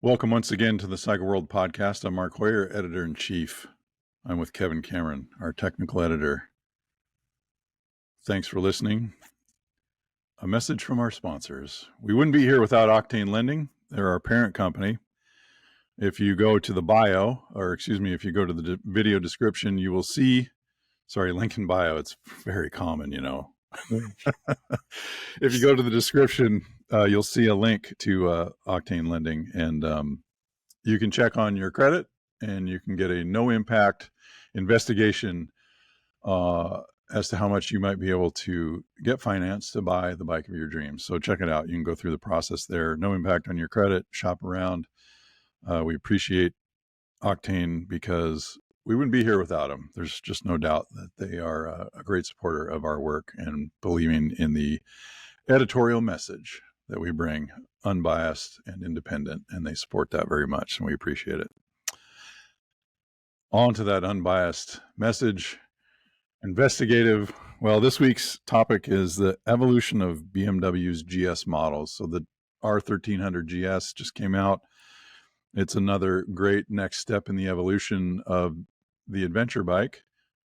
Welcome once again to the Cycle World podcast. I'm Mark Hoyer, editor-in-chief. I'm with Kevin Cameron, our technical editor. Thanks for listening. A message from our sponsors. We wouldn't be here without Octane Lending. They're our parent company. If you go to the bio, if you go to the video description, you will see, link in bio. It's very common, If you go to the description, you'll see a link to Octane Lending, and you can check on your credit, and you can get a no-impact investigation as to how much you might be able to get financed to buy the bike of your dreams. So check it out. You can go through the process there. No impact on your credit. Shop around. We appreciate Octane because we wouldn't be here without them. There's just no doubt that they are a great supporter of our work and believing in the editorial message that we bring, unbiased and independent, and they support that very much, and we appreciate it. On to that unbiased message, investigative. Well, this week's topic is the evolution of BMW's GS models. So the R1300 GS just came out. It's another great next step in the evolution of the adventure bike,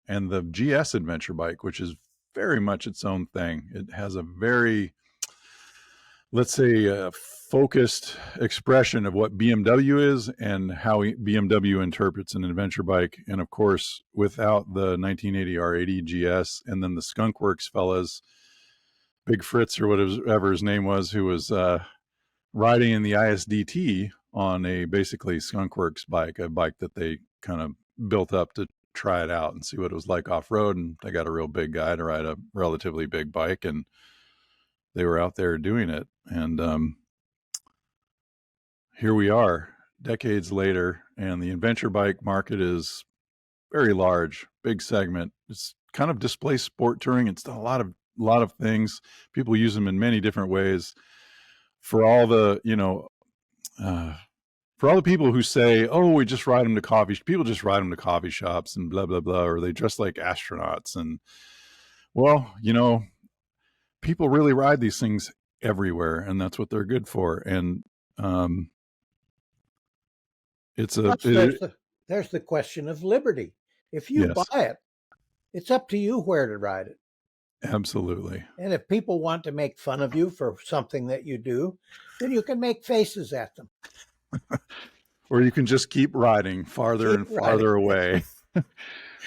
and the GS adventure bike, which is very much its own thing. It has a very, let's say, focused expression of what BMW is and how BMW interprets an adventure bike. And of course, without the 1980 R80 GS and then the Skunkworks fellas, Big Fritz or whatever his name was, who was riding in the ISDT on a basically Skunkworks bike, a bike that they kind of built up to try it out and see what it was like off-road. And they got a real big guy to ride a relatively big bike, and they were out there doing it. And here we are decades later, and the adventure bike market is very large, big segment. It's kind of displaced sport touring. It's done a lot of things. People use them in many different ways. For all the, for all the people who say, oh, we just ride them to people just ride them to coffee shops and blah, blah, blah, or they dress like astronauts. And well, people really ride these things everywhere, and that's what they're good for. And there's the question of liberty. If you yes. buy it, it's up to you where to ride it. Absolutely. And if people want to make fun of you for something that you do, then you can make faces at them. Or you can just keep riding farther farther away.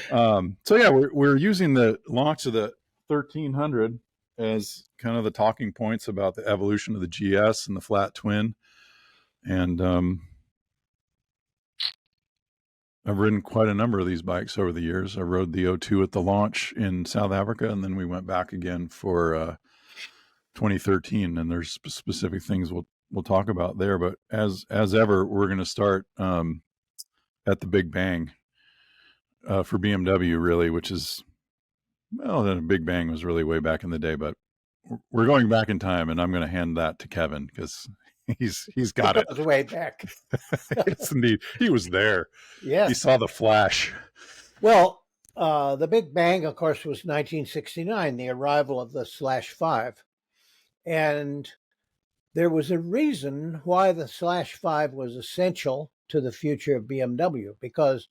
We're using the launch of the 1300 as kind of the talking points about the evolution of the GS and the flat twin. And I've ridden quite a number of these bikes over the years. I rode the O2 at the launch in South Africa, and then we went back again for 2013. And there's specific things we'll talk about there. But as ever, we're going to start at the Big Bang for BMW, really, which is, well, the Big Bang was really way back in the day. But we're going back in time, and I'm going to hand that to Kevin because he's got it. Way back. Yes, indeed. He was there. Yes. He saw the flash. Well, the Big Bang, of course, was 1969, the arrival of the /5. And there was a reason why the /5 was essential to the future of BMW, because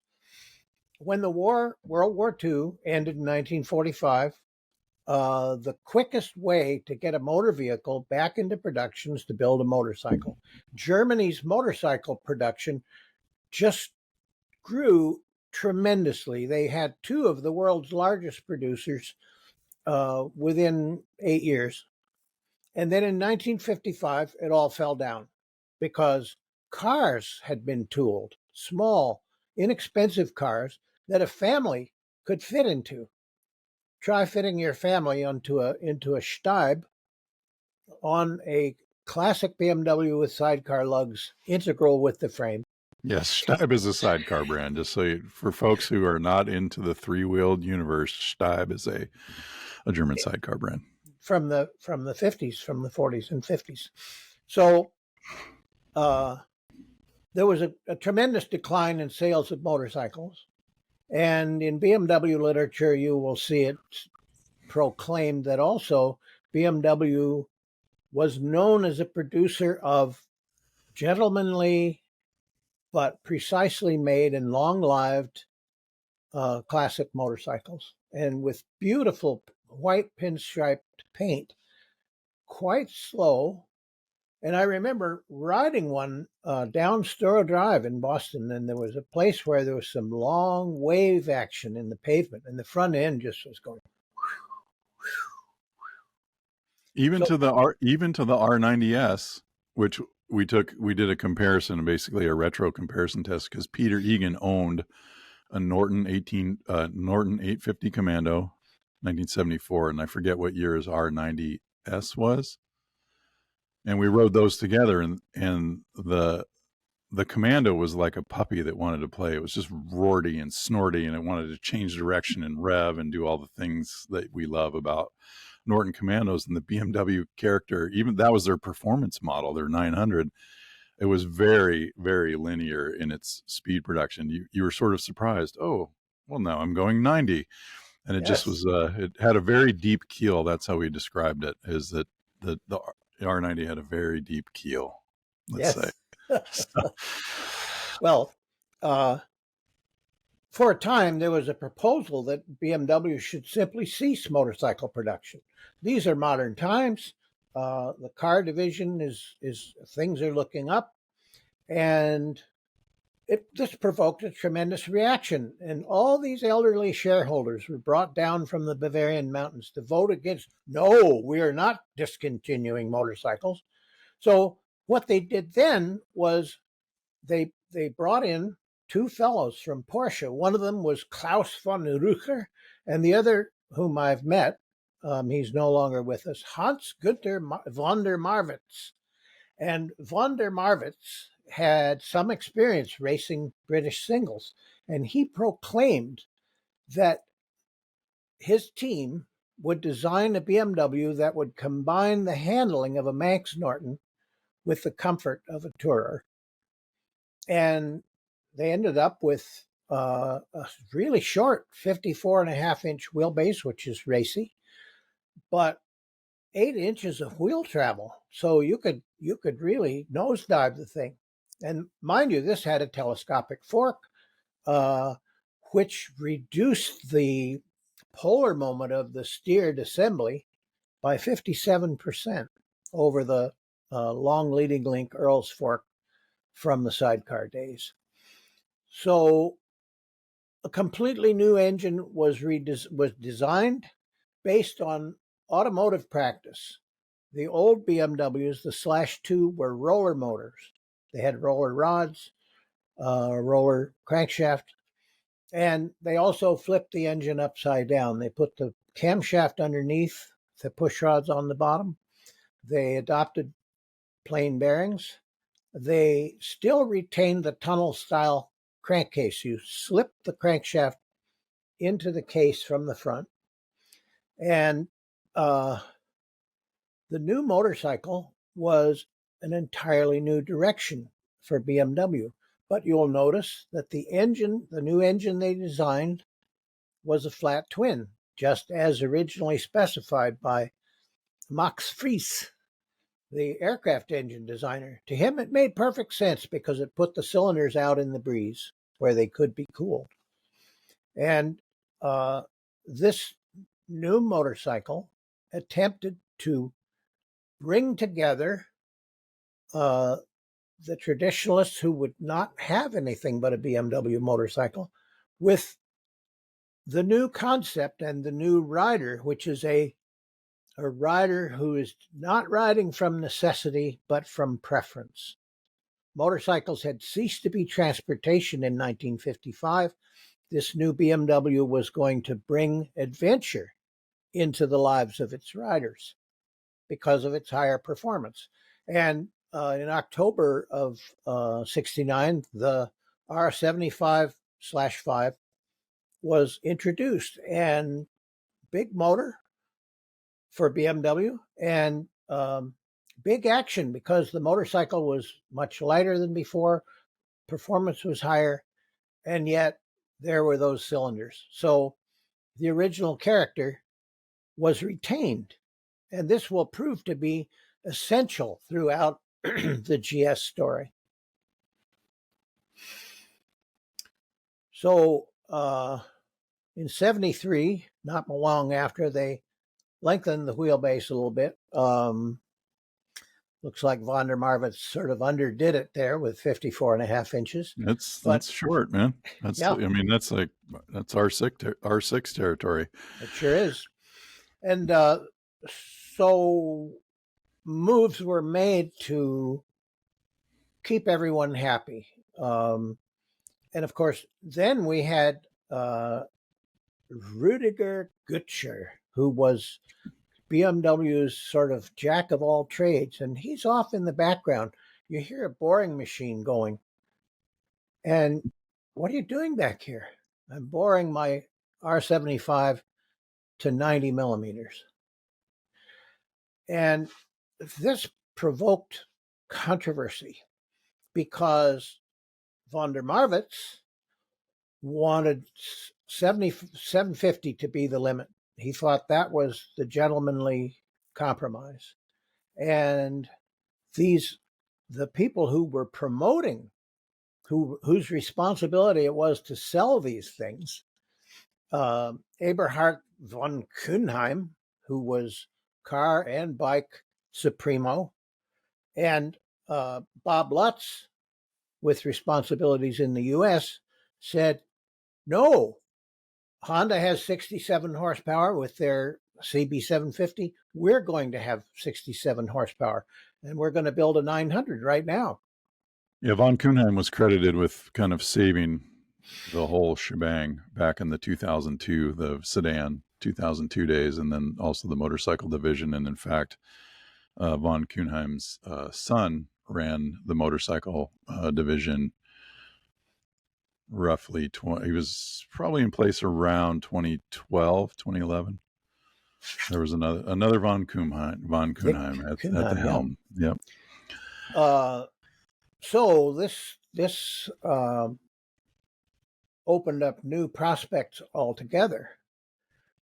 when the World War II ended in 1945, the quickest way to get a motor vehicle back into production is to build a motorcycle. Germany's motorcycle production just grew tremendously. They had two of the world's largest producers within 8 years. And then in 1955, it all fell down because cars had been tooled, small, inexpensive cars that a family could fit into. Try fitting your family into a Staib on a classic BMW with sidecar lugs, integral with the frame. Yes, Staib is a sidecar brand. Just so for folks who are not into the three-wheeled universe, Staib is a German sidecar brand from the 50s, from the 40s and 50s. So there was a tremendous decline in sales of motorcycles. And in BMW literature, you will see it proclaimed that also BMW was known as a producer of gentlemanly but precisely made and long-lived classic motorcycles, and with beautiful white pinstriped paint, quite slow. And I remember riding one down Storrow Drive in Boston, and there was a place where there was some long wave action in the pavement, and the front end just was going. Even to the R90S, which we did a comparison, basically a retro comparison test, because Peter Egan owned a Norton 850 Commando, 1974, and I forget what year his R90S was. And we rode those together, and the Commando was like a puppy that wanted to play. It was just roarty and snorty, and it wanted to change direction and rev and do all the things that we love about Norton Commandos. And the BMW character, even that was their performance model, their 900. It was very, very linear in its speed production. You were sort of surprised. Oh, well, now I'm going 90. And it just was, it had a very deep keel. That's how we described it, is that the R90 had a very deep keel, let's say. So. Well, for a time, there was a proposal that BMW should simply cease motorcycle production. These are modern times. The car division is things are looking up, and this provoked a tremendous reaction. And all these elderly shareholders were brought down from the Bavarian mountains to vote against. No, we are not discontinuing motorcycles. So what they did then was they brought in two fellows from Porsche. One of them was Klaus von Rudiger, and the other, whom I've met, he's no longer with us, Hans Günther von der Marwitz. And von der Marwitz had some experience racing British singles, and he proclaimed that his team would design a BMW that would combine the handling of a Manx Norton with the comfort of a tourer. And they ended up with a really short 54.5-inch wheelbase, which is racy, but 8 inches of wheel travel. So you could really nosedive the thing. And mind you, this had a telescopic fork, which reduced the polar moment of the steered assembly by 57% over the long leading link Earl's fork from the sidecar days. So a completely new engine was designed based on automotive practice. The old BMWs, the /2, were roller motors. They had roller rods, roller crankshaft, and they also flipped the engine upside down. They put the camshaft underneath, the push rods on the bottom. They adopted plain bearings. They still retained the tunnel-style crankcase. You slip the crankshaft into the case from the front. And the new motorcycle was an entirely new direction for BMW. But you'll notice that the new engine they designed, was a flat twin, just as originally specified by Max Friese, the aircraft engine designer. To him, it made perfect sense because it put the cylinders out in the breeze where they could be cooled. And this new motorcycle attempted to bring together the traditionalists who would not have anything but a BMW motorcycle with the new concept and the new rider, which is a rider who is not riding from necessity, but from preference. Motorcycles had ceased to be transportation in 1955. This new BMW was going to bring adventure into the lives of its riders because of its higher performance. And in October of 69, the R75/5 was introduced, and big motor for BMW, and big action because the motorcycle was much lighter than before, performance was higher, and yet there were those cylinders. So the original character was retained, and this will prove to be essential throughout the GS story. So in 73, not long after, they lengthened the wheelbase a little bit. Looks like von der Marwitz sort of underdid it there with 54.5 inches. That's short, man. Yeah, I mean, that's R6 territory. it sure is. And so moves were made to keep everyone happy. And of course, then we had Rudiger Gutscher, who was BMW's sort of jack of all trades, and he's off in the background. You hear a boring machine going. And what are you doing back here? I'm boring my R75 to 90 millimeters. And this provoked controversy because von der Marwitz wanted 750 to be the limit. He thought that was the gentlemanly compromise. And the people who were promoting, whose responsibility it was to sell these things, Eberhard von Konheim, who was car and bike supremo, and Bob Lutz, with responsibilities in the U.S., said, no, Honda has 67 horsepower with their CB750. We're going to have 67 horsepower, and we're going to build a 900 right now. Yeah, von Kuhnheim was credited with kind of saving the whole shebang back in the 2002, the sedan 2002 days, and then also the motorcycle division. And in fact, von Kuhnheim's son ran the motorcycle division roughly he was probably in place around 2012, 2011. There was another von Kuhnheim at the helm. Yeah. Yep. So this opened up new prospects altogether,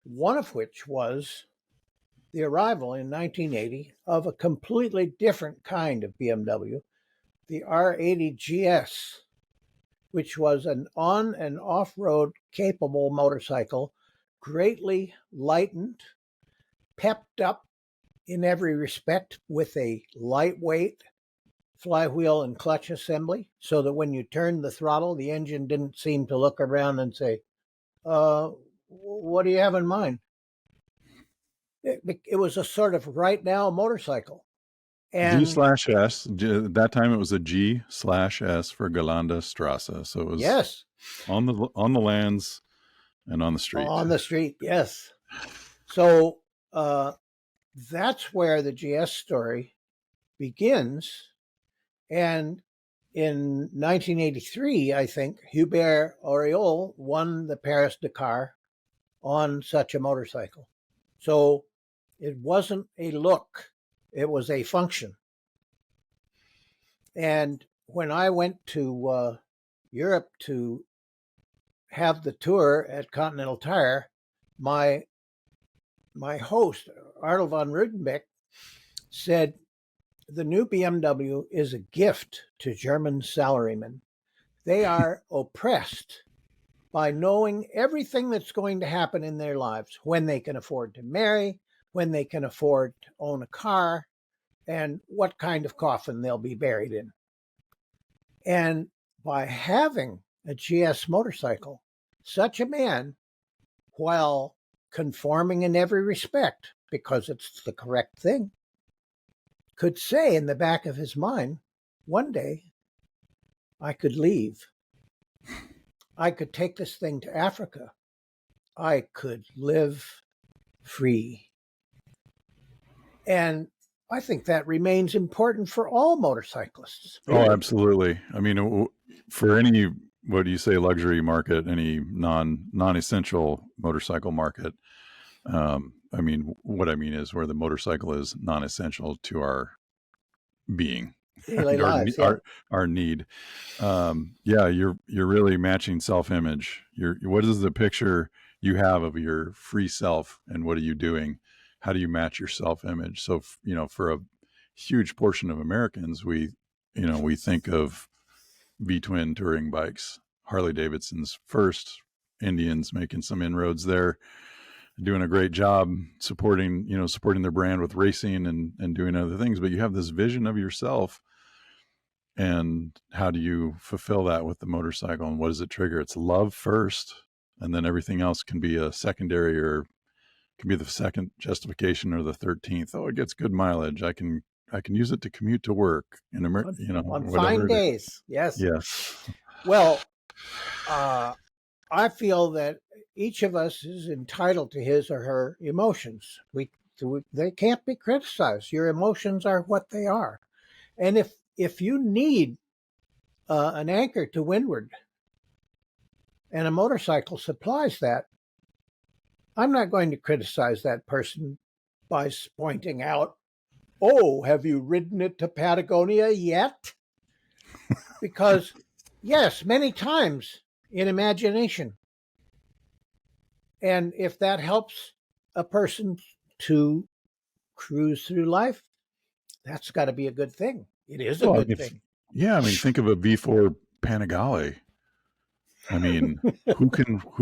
one of which was the arrival in 1980 of a completely different kind of BMW, the R80 GS, which was an on and off-road capable motorcycle, greatly lightened, pepped up in every respect with a lightweight flywheel and clutch assembly, so that when you turned the throttle, the engine didn't seem to look around and say, what do you have in mind? It was a sort of right now motorcycle. And G/S. At that time, it was a G/S for Gelände Strasse. So it was yes, on the lands and on the street. On the street, yes. So that's where the GS story begins. And in 1983, I think, Hubert Auriol won the Paris-Dakar on such a motorcycle. So it wasn't a look, it was a function. And when I went to Europe to have the tour at Continental Tire, my host, Arnold von Rudenbeck, said, the new BMW is a gift to German salarymen. They are oppressed by knowing everything that's going to happen in their lives, when they can afford to marry, when they can afford to own a car, and what kind of coffin they'll be buried in. And by having a GS motorcycle, such a man, while conforming in every respect, because it's the correct thing, could say in the back of his mind, one day I could leave. I could take this thing to Africa. I could live free. And I think that remains important for all motorcyclists. Oh, absolutely. I mean, for any, what do you say, luxury market, any non-essential motorcycle market, I mean, what I mean is where the motorcycle is non-essential to our being, our need. Yeah, you're really matching self-image. What is the picture you have of your free self, and what are you doing? How do you match your self-image? So, for a huge portion of Americans, we think of V-twin touring bikes, Harley Davidson's first Indians, making some inroads there, doing a great job supporting their brand with racing and doing other things. But you have this vision of yourself, and how do you fulfill that with the motorcycle, and what does it trigger? It's love first, and then everything else can be a secondary, or can be the second justification, or the 13th. Oh, it gets good mileage. I can use it to commute to work in on fine days. Yes. Yes. Well, I feel that each of us is entitled to his or her emotions. They can't be criticized. Your emotions are what they are. And if you need an anchor to windward, and a motorcycle supplies that, I'm not going to criticize that person by pointing out, oh, have you ridden it to Patagonia yet? Because, yes, many times in imagination. And if that helps a person to cruise through life, that's got to be a good thing. It is a good thing. Yeah, I mean, think of a V4 Panigale. I mean, who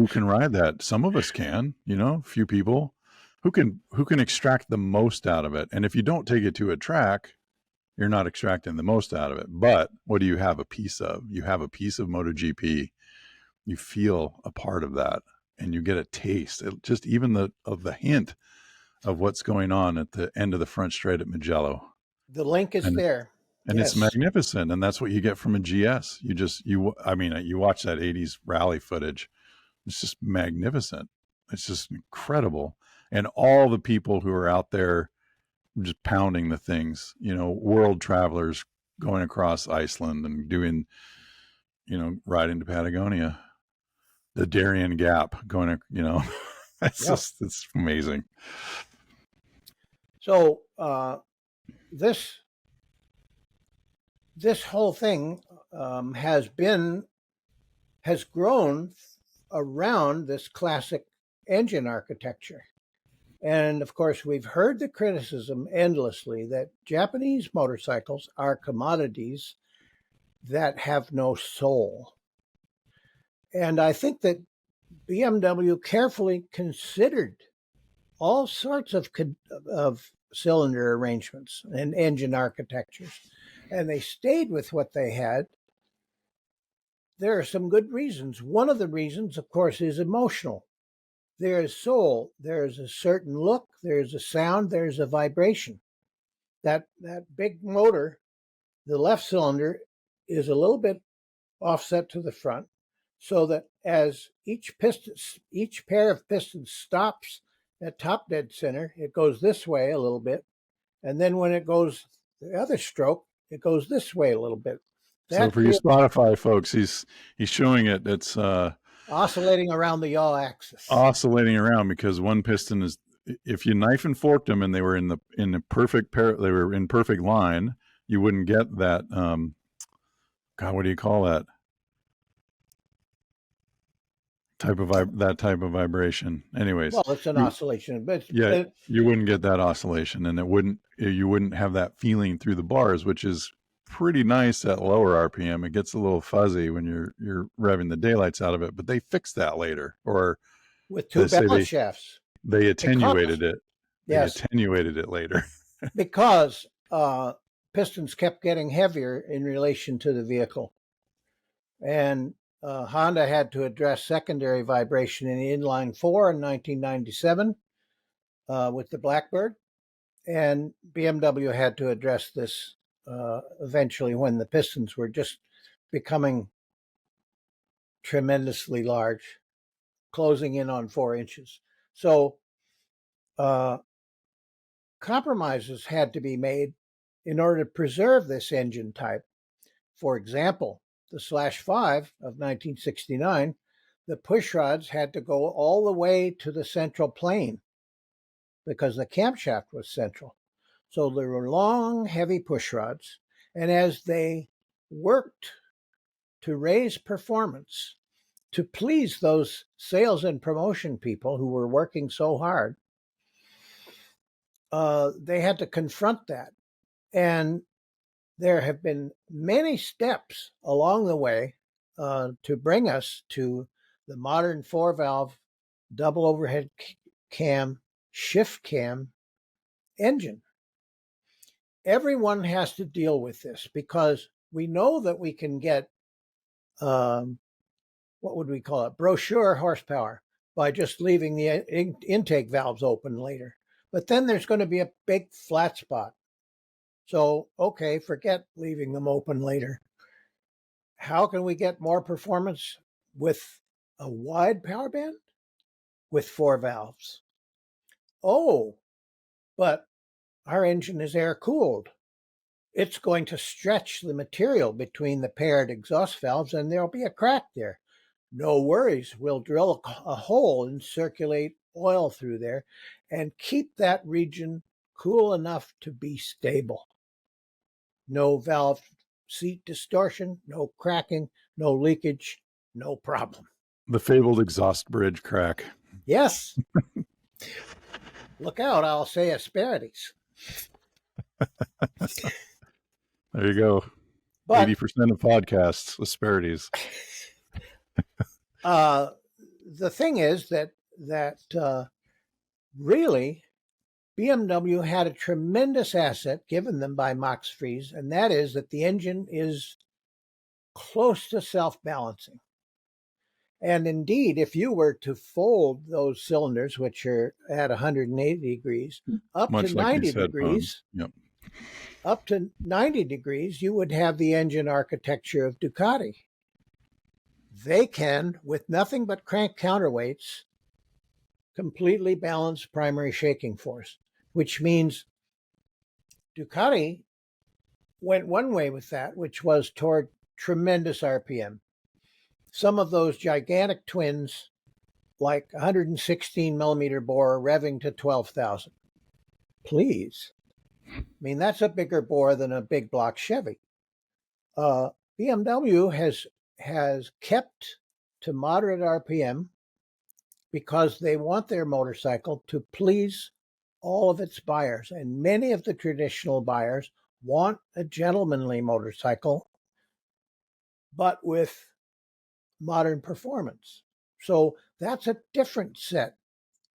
can ride that? Some of us can, a few people who can extract the most out of it. And if you don't take it to a track, you're not extracting the most out of it. But what do you have a piece of? You have a piece of MotoGP. You feel a part of that, and you get a taste. Just even of the hint of what's going on at the end of the front straight at Mugello. The link is there. And yes. It's magnificent. And that's what you get from a GS. You watch that 80s rally footage. It's just magnificent. It's just incredible. And all the people who are out there just pounding the things, world travelers going across Iceland and doing, riding to Patagonia, the Darien Gap going, it's amazing. So, this whole thing has grown around this classic engine architecture. And of course, we've heard the criticism endlessly that Japanese motorcycles are commodities that have no soul. And I think that BMW carefully considered all sorts of cylinder arrangements and engine architectures, and they stayed with what they had. There are some good reasons. One of the reasons, of course, is emotional. There is soul. There is a certain look. There's a sound. There's a vibration. That big motor, the left cylinder, is a little bit offset to the front, so that as each pair of pistons stops at top dead center, it goes this way a little bit, and then when it goes the other stroke, it goes this way a little bit. So for you Spotify folks, he's showing it. It's oscillating around the yaw axis. Oscillating around because one piston is, if you knife and forked them and they were in the perfect pair, they were in perfect line, you wouldn't get that. God, what do you call that? Type of vibration. Anyways, well, it's an oscillation, but you wouldn't get that oscillation, and you wouldn't have that feeling through the bars, which is pretty nice at lower RPM. It gets a little fuzzy when you're revving the daylights out of it, but they fixed that later, or with two balance shafts. They attenuated it. Yes, they attenuated it later because pistons kept getting heavier in relation to the vehicle, and Honda had to address secondary vibration in the inline 4 in 1997 with the Blackbird, and BMW had to address this eventually when the pistons were just becoming tremendously large, closing in on 4 inches. So compromises had to be made in order to preserve this engine type. For example, the /5 of 1969, the push rods had to go all the way to the central plane because the camshaft was central. So there were long, heavy push rods, and as they worked to raise performance, to please those sales and promotion people who were working so hard, they had to confront that. And there have been many steps along the way to bring us to the modern 4-valve double overhead cam, shift cam engine. Everyone has to deal with this because we know that we can get, what would we call it, brochure horsepower by just leaving the intake valves open later. But then there's going to be a big flat spot. So, okay, forget leaving them open later. How can we get more performance with a wide power band? With 4 valves. Oh, but our engine is air cooled. It's going to stretch the material between the paired exhaust valves and there'll be a crack there. No worries, we'll drill a hole and circulate oil through there and keep that region cool enough to be stable. No valve seat distortion, no cracking, no leakage, no problem. The fabled exhaust bridge crack. Yes. Look out, I'll say asperities. There you go. But 80% of podcasts, asperities. The thing is that really BMW had a tremendous asset given them by Max Friese, and that is that the engine is close to self-balancing. And indeed, if you were to fold those cylinders, which are at 180 degrees, up Much to like 90 you said, degrees, yep. Up to 90 degrees, you would have the engine architecture of Ducati. They can, with nothing but crank counterweights, completely balance primary shaking force, which means Ducati went one way with that, which was toward tremendous RPM. Some of those gigantic twins, like 116 millimeter bore revving to 12,000. Please. I mean, that's a bigger bore than a big block Chevy. BMW has kept to moderate RPM because they want their motorcycle to please all of its buyers. And many of the traditional buyers want a gentlemanly motorcycle, but with modern performance. So that's a different set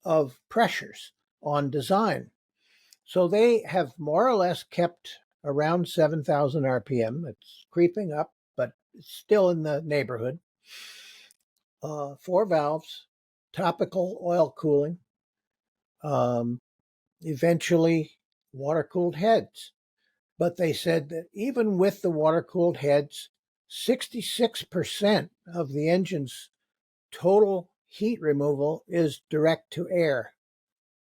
of pressures on design. So they have more or less kept around 7,000 RPM. It's creeping up, but it's still in the neighborhood. 4 valves, topical oil cooling, eventually water-cooled heads. But they said that even with the water-cooled heads, 66% of the engine's total heat removal is direct to air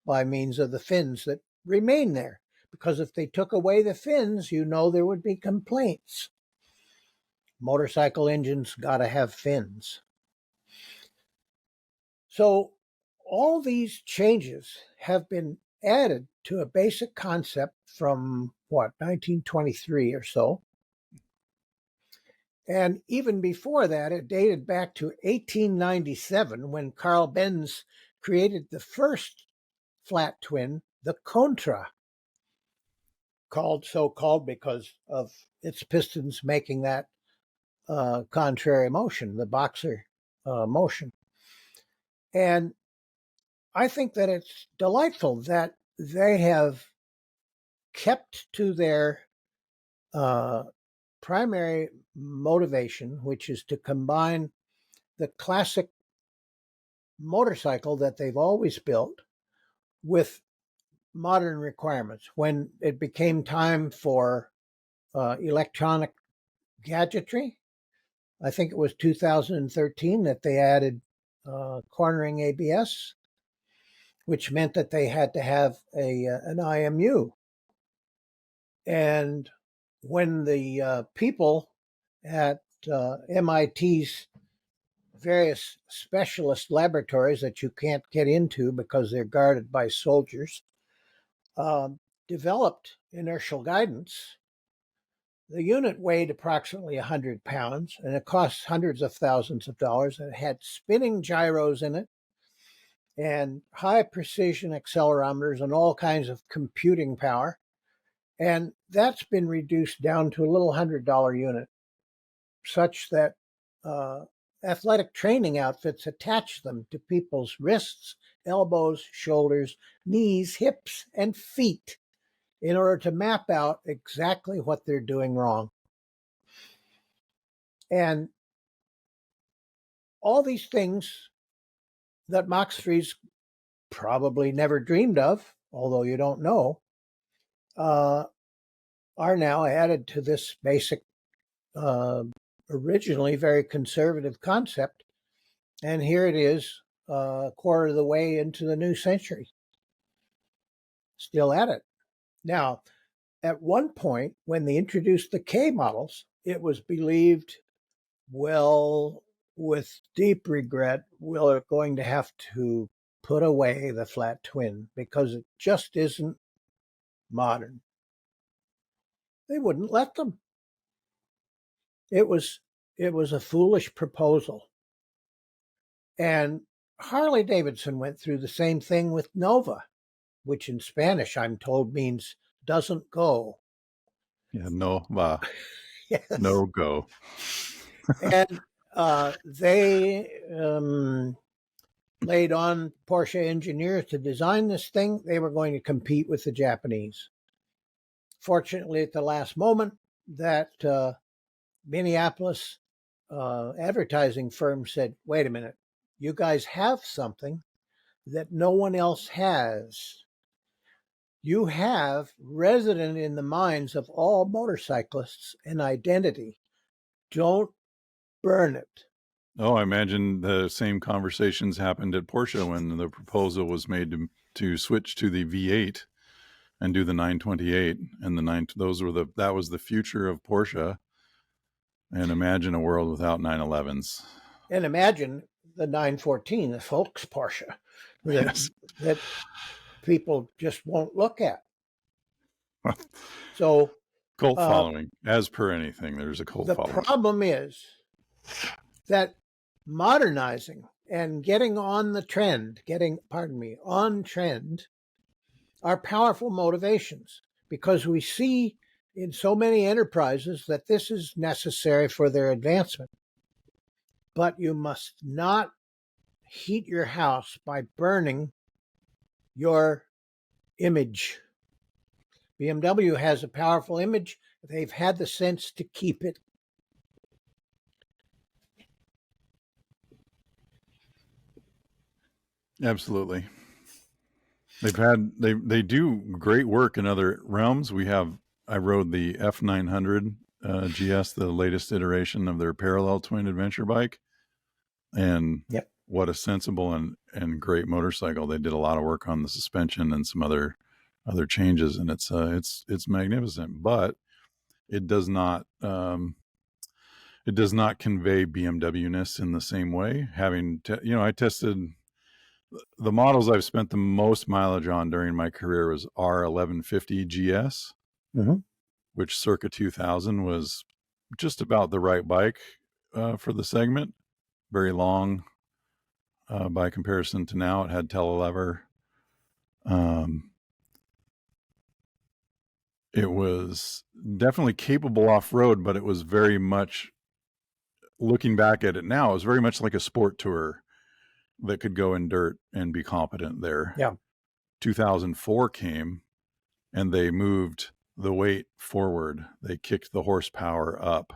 by means of the fins that remain there. Because if they took away the fins, you know there would be complaints. Motorcycle engines got to have fins. So all these changes have been added to a basic concept from, 1923 or so. And even before that, it dated back to 1897 when Carl Benz created the first flat twin, the Contra, so-called because of its pistons making that contrary motion, the boxer motion. And I think that it's delightful that they have kept to their primary motivation, which is to combine the classic motorcycle that they've always built with modern requirements. When it became time for electronic gadgetry, I think it was 2013 that they added cornering ABS, which meant that they had to have an IMU. And when the people at MIT's various specialist laboratories that you can't get into because they're guarded by soldiers, developed inertial guidance, the unit weighed approximately 100 pounds, and it cost hundreds of thousands of dollars, and it had spinning gyros in it, and high precision accelerometers and all kinds of computing power. And that's been reduced down to a little $100 unit, such that athletic training outfits attach them to people's wrists, elbows, shoulders, knees, hips, and feet in order to map out exactly what they're doing wrong. And all these things that Max Friese probably never dreamed of, although you don't know, are now added to this basic, originally very conservative concept. And here it is, a quarter of the way into the new century, still at it. Now, at one point, when they introduced the K models, it was believed, well, with deep regret, we're going to have to put away the flat twin because it just isn't modern. They wouldn't let them. It was a foolish proposal. And Harley Davidson went through the same thing with Nova, which in Spanish, I'm told, means doesn't go. Yeah, no, Yes. no go. And they laid on Porsche engineers to design this thing. They were going to compete with the Japanese. Fortunately, at the last moment, that Minneapolis advertising firm said, wait a minute, you guys have something that no one else has. You have resident in the minds of all motorcyclists an identity. Don't burn it. Oh, I imagine the same conversations happened at Porsche when the proposal was made to switch to the V8 and do the 928, and that was the future of Porsche. And imagine a world without 911s. And imagine the 914, the Volks Porsche, that people just won't look at. So cult following, as per anything, there's a cult following. The problem is that modernizing and getting on the trend, on trend, are powerful motivations, because we see in so many enterprises that this is necessary for their advancement. But you must not heat your house by burning your image. BMW has a powerful image. They've had the sense to keep it. Absolutely. They do great work in other realms. I rode the F900 GS, the latest iteration of their parallel twin adventure bike. And what a sensible and great motorcycle. They did a lot of work on the suspension and some other changes, and it's magnificent, but it does not convey BMW-ness in the same way. I tested the models I've spent the most mileage on during my career was R1150 GS, which circa 2000 was just about the right bike for the segment. Very long by comparison to now. It had telelever. It was definitely capable off-road, but it was very much, looking back at it now, it was very much like a sport tour that could go in dirt and be competent there. Yeah. 2004 came and they moved the weight forward. They kicked the horsepower up.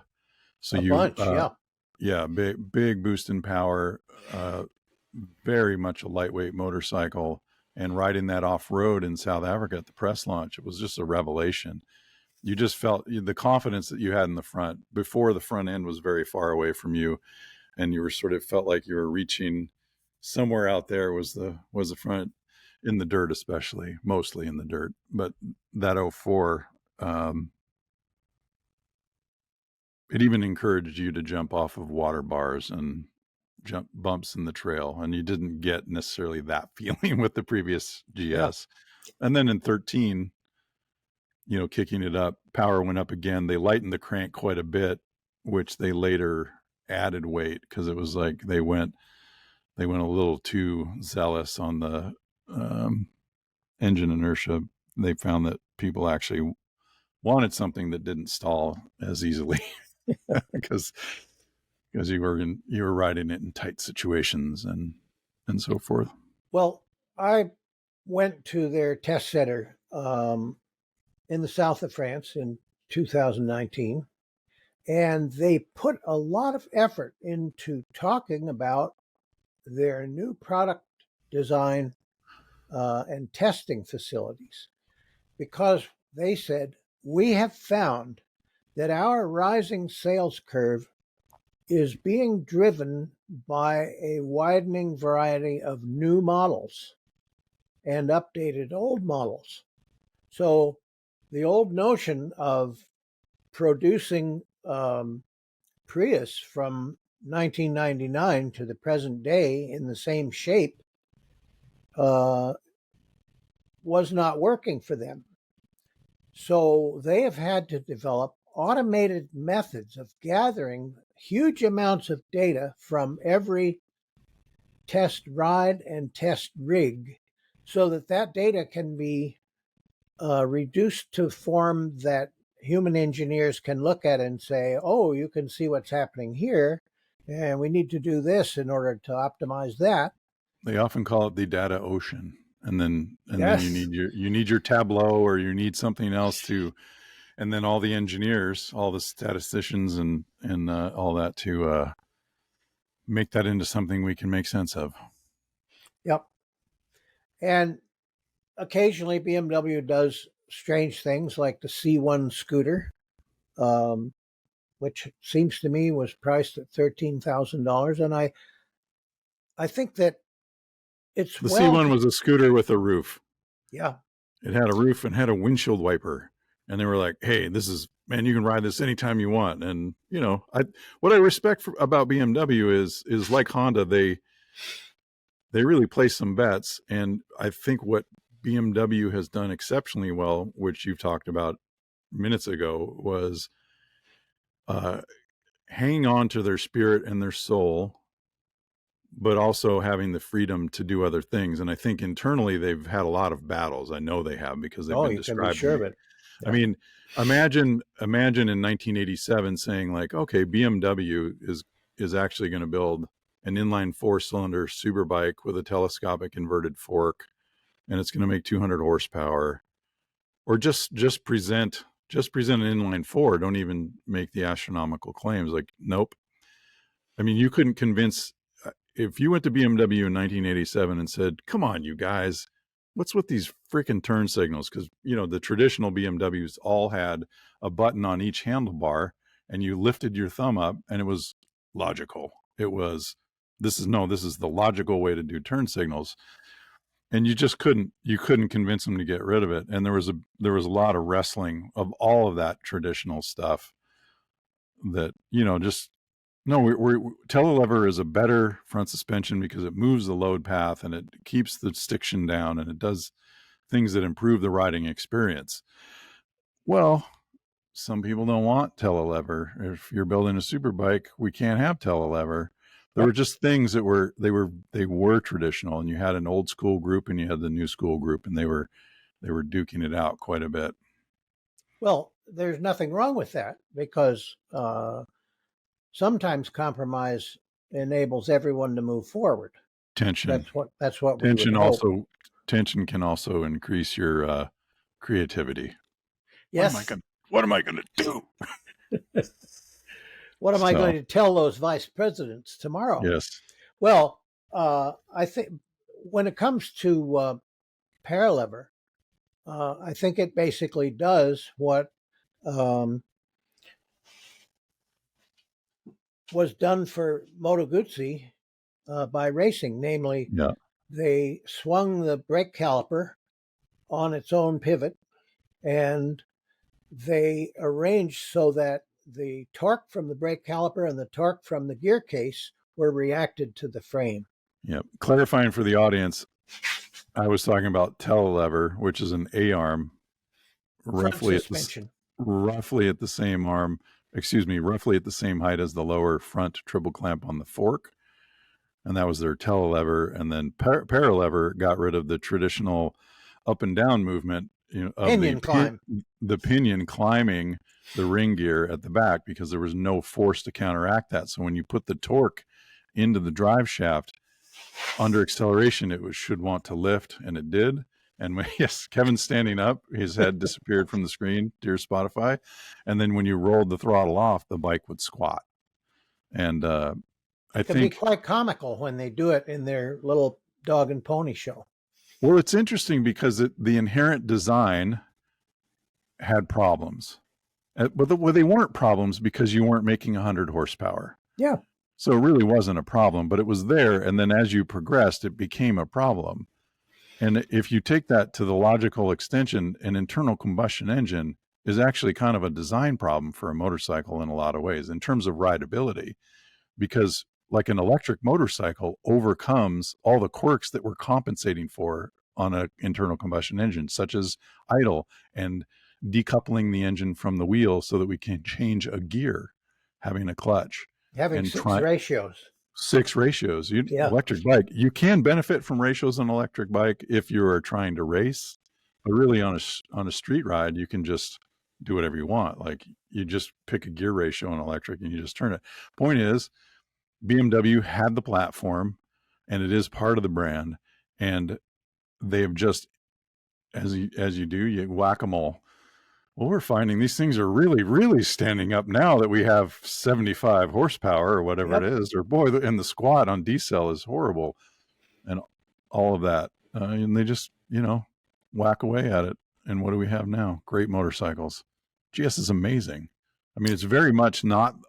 So big boost in power, very much a lightweight motorcycle, and riding that off-road in South Africa at the press launch, it was just a revelation. You just felt the confidence that you had in the front before the front end was very far away from you, and you were felt like you were reaching somewhere out there was the front, in the dirt, especially, mostly in the dirt. But that 04, it even encouraged you to jump off of water bars and jump bumps in the trail, and you didn't get necessarily that feeling with the previous GS. Yeah. And then in 13, kicking it up, power went up again. They lightened the crank quite a bit, which they later added weight, because it was like they went a little too zealous on the engine inertia. They found that people actually wanted something that didn't stall as easily because because you were riding it in tight situations and so forth. Well, I went to their test center in the south of France in 2019, and they put a lot of effort into talking about their new product design and testing facilities, because they said, we have found that our rising sales curve is being driven by a widening variety of new models and updated old models. So the old notion of producing Prius from 1999 to the present day in the same shape was not working for them. So they have had to develop automated methods of gathering huge amounts of data from every test ride and test rig, so that data can be reduced to form that human engineers can look at and say, oh, you can see what's happening here, and we need to do this in order to optimize that. They often call it the data ocean. And then Yes. then you need your Tableau, or you need something else to, and then all the engineers, all the statisticians and all that to make that into something we can make sense of. Yep. And occasionally BMW does strange things like the C1 scooter, which seems to me was priced at $13,000. And I think that it's the C1 was a scooter with a roof. Yeah. It had a roof and had a windshield wiper. And they were like, hey, this is, man, you can ride this anytime you want. And, you know, what I respect about BMW is like Honda, they really place some bets. And I think what BMW has done exceptionally well, which you've talked about minutes ago, was hanging on to their spirit and their soul, but also having the freedom to do other things. And I think internally they've had a lot of battles. I know they have, because they've been described. Can be sure of it. Yeah. I mean, imagine in 1987 saying like, okay, BMW is actually going to build an inline 4-cylinder superbike with a telescopic inverted fork, and it's going to make 200 horsepower, or just present an inline 4. Don't even make the astronomical claims. Like, nope. I mean, you couldn't convince, if you went to BMW in 1987 and said, come on, you guys, what's with these freaking turn signals? Because, you know, the traditional BMWs all had a button on each handlebar, and you lifted your thumb up, and it was logical. It was, this is the logical way to do turn signals. And you just couldn't convince them to get rid of it. And there was a lot of wrestling of all of that traditional stuff that, you know, just, no, Tlever is a better front suspension because it moves the load path and it keeps the stiction down and it does things that improve the riding experience. Well, some people don't want Tlever. If you're building a superbike, we can't have Tlever. There were just things that were traditional, and you had an old school group and you had the new school group, and they were duking it out quite a bit. Well, there's nothing wrong with that, because sometimes compromise enables everyone to move forward. Tension. That's what tension also. Tension can also increase your creativity. Yes. What am I going to do? What am I going to tell those vice presidents tomorrow? Yes. Well, I think when it comes to Parlever, I think it basically does what was done for Moto Guzzi by racing, namely, they swung the brake caliper on its own pivot, and they arranged so that the torque from the brake caliper and the torque from the gear case were reacted to the frame. Yeah. Clarifying for the audience, I was talking about Tlever, which is an A-arm, roughly at the same arm, roughly at the same height as the lower front triple clamp on the fork. And that was their Tlever. And then Parlever got rid of the traditional up and down movement of Pinion climb. the pinion climbing the ring gear at the back, because there was no force to counteract that. So when you put the torque into the drive shaft under acceleration, should want to lift, and it did. And when, yes, Kevin's standing up, his head disappeared from the screen, dear Spotify. And then when you rolled the throttle off, the bike would squat. And It can be quite comical when they do it in their little dog and pony show. Well, it's interesting because the inherent design had problems. But they weren't problems because you weren't making 100 horsepower. Yeah. So it really wasn't a problem, but it was there. And then as you progressed, it became a problem. And if you take that to the logical extension, an internal combustion engine is actually kind of a design problem for a motorcycle in a lot of ways in terms of rideability, because like an electric motorcycle overcomes all the quirks that we're compensating for on an internal combustion engine, such as idle and decoupling the engine from the wheel so that we can change a gear, having a clutch. Having ratios. 6 ratios. Electric bike, you can benefit from ratios on an electric bike if you are trying to race, but really on a street ride, you can just do whatever you want. Like you just pick a gear ratio on electric and you just turn it. Point is, BMW had the platform, and it is part of the brand, and they have just, as you do, you whack-a-mole. Well, we're finding these things are really, really standing up now that we have 75 horsepower or whatever it is. Or boy, and the squat on D-cell is horrible, and all of that. And they just, whack away at it. And what do we have now? Great motorcycles. GS is amazing. I mean, it's very much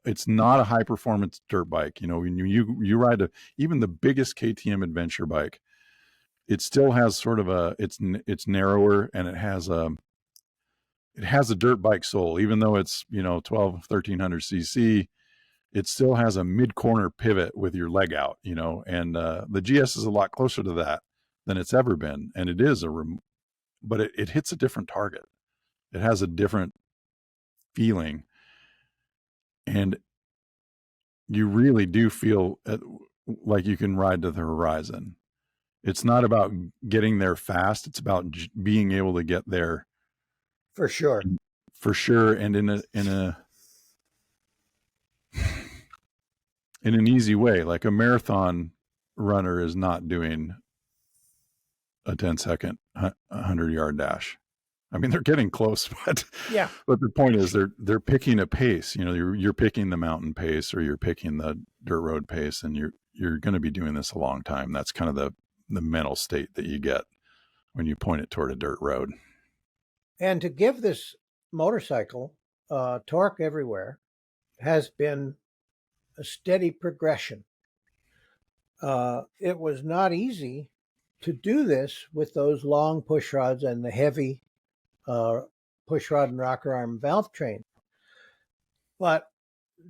it's not a high performance dirt bike. When you ride even the biggest KTM adventure bike, it still has sort of it's narrower, and it has a dirt bike soul. Even though it's 1300 cc, it still has a mid corner pivot with your leg out, and the GS is a lot closer to that than it's ever been. And it is but it hits a different target. It has a different feeling, and you really do feel like you can ride to the horizon. It's not about getting there fast. It's about being able to get there for sure. And in an easy way. Like a marathon runner is not doing a 10-second 100-yard dash. I mean, they're getting close, but the point is they're picking a pace. You're picking the mountain pace, or you're picking the dirt road pace, and you're going to be doing this a long time. That's kind of the mental state that you get when you point it toward a dirt road. And to give this motorcycle torque everywhere has been a steady progression. It was not easy to do this with those long push rods and the heavy push rod and rocker arm valve train. But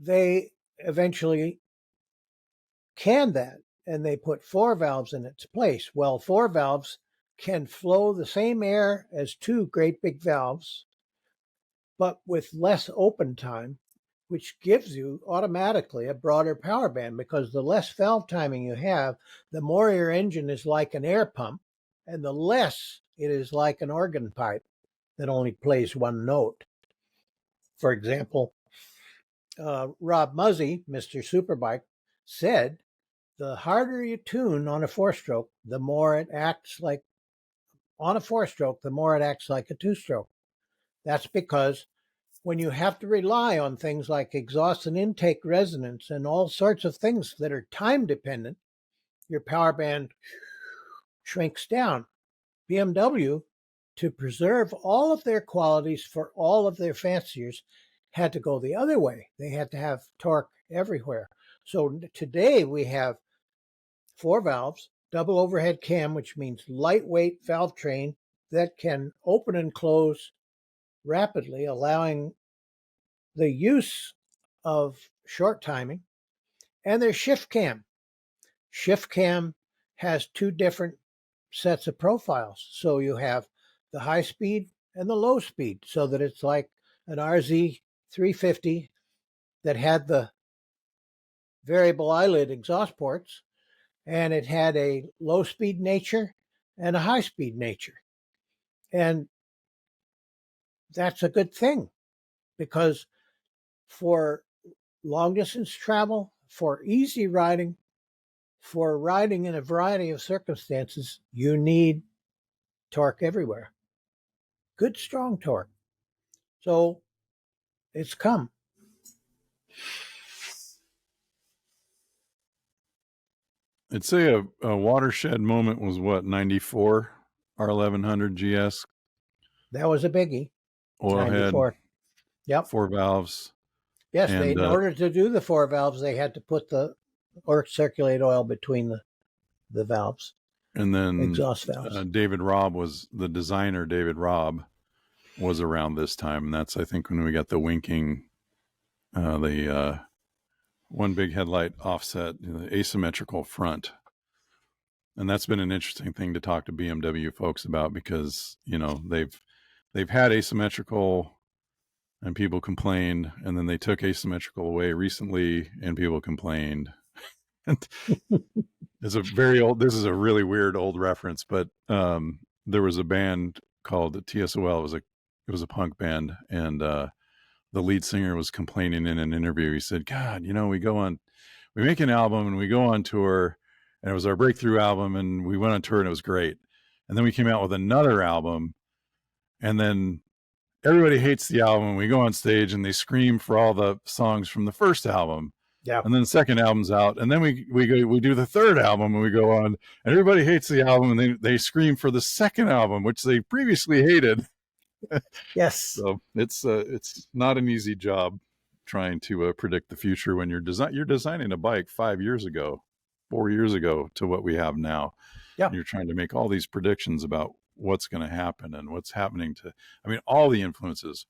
they eventually canned that, and they put 4 valves in its place. Well, 4 valves can flow the same air as 2 great big valves, but with less open time, which gives you automatically a broader power band, because the less valve timing you have, the more your engine is like an air pump, and the less it is like an organ pipe that only plays one note. For example, Rob Muzzy, Mr. Superbike, said the harder you tune on a 4-stroke, the more it acts like on a 4-stroke, the more it acts like a 2-stroke. That's because when you have to rely on things like exhaust and intake resonance and all sorts of things that are time dependent, your power band shrinks down. BMW, to preserve all of their qualities for all of their fanciers, had to go the other way. They had to have torque everywhere. So today we have 4 valves, double overhead cam, which means lightweight valve train that can open and close rapidly, allowing the use of short timing. And there's shift cam. Shift cam has 2 different sets of profiles. So you have the high speed and the low speed, so that it's like an RZ 350 that had the variable eyelid exhaust ports, and it had a low speed nature and a high speed nature. And that's a good thing, because for long distance travel, for easy riding, for riding in a variety of circumstances, you need torque everywhere. Good, strong torque. So it's come. I'd say a watershed moment was what, 94 R1100 GS, That was a biggie. oil head, 94. Yep. 4 valves. Yes, And in order to do the 4 valves, they had to put or circulate oil between the valves. And then exhaust valves. David Robb was the designer. David Robb was around this time, and that's, I think, when we got the winking, the one big headlight offset, the asymmetrical front. And that's been an interesting thing to talk to BMW folks about, because they've had asymmetrical and people complained, and then they took asymmetrical away recently and people complained. This is a really weird old reference, but there was a band called TSOL. It was a punk band, and the lead singer was complaining in an interview. He said, God, we make an album and we go on tour, and it was our breakthrough album, and we went on tour and it was great. And then we came out with another album, and then everybody hates the album, and we go on stage and they scream for all the songs from the first album. Yeah. And then the second album's out, and then we do the third album, and we go on, and everybody hates the album, and they scream for the second album, which they previously hated. Yes. So it's not an easy job trying to predict the future when you're designing a bike 5 years ago, 4 years ago to what we have now. Yeah. And you're trying to make all these predictions about what's going to happen and what's happening all the influences.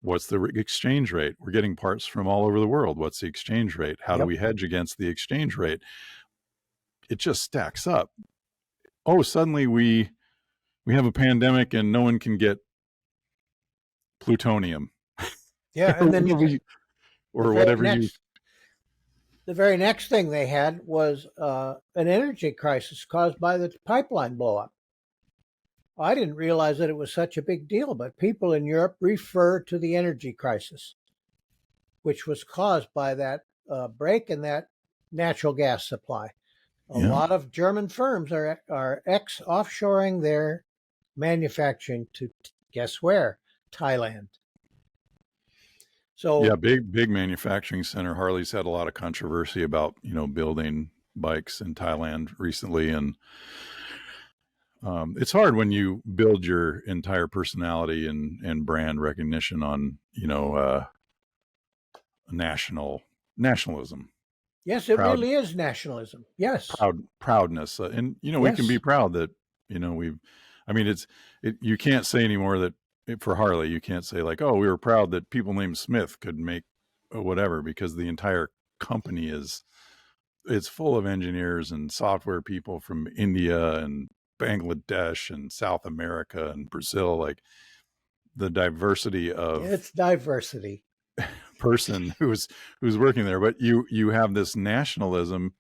What's the exchange rate? We're getting parts from all over the world. What's the exchange rate? How do we hedge against the exchange rate? It just stacks up. Oh, suddenly we have a pandemic and no one can get plutonium. Yeah, and then the very next thing they had was an energy crisis caused by the pipeline blowup. I didn't realize that it was such a big deal, but people in Europe refer to the energy crisis, which was caused by that break in that natural gas supply. A lot of German firms are offshoring their manufacturing to, guess where? Thailand. So yeah, big manufacturing center. Harley's had a lot of controversy about building bikes in Thailand recently, and it's hard when you build your entire personality and brand recognition on nationalism. Yes, it really is nationalism. Yes, proudness, and we can be proud that you can't say anymore that for Harley you can't say like, oh, we were proud that people named Smith could make whatever, because the entire company it's full of engineers and software people from India and Bangladesh and South America and Brazil. Like the diversity of person who's working there, but you have this nationalism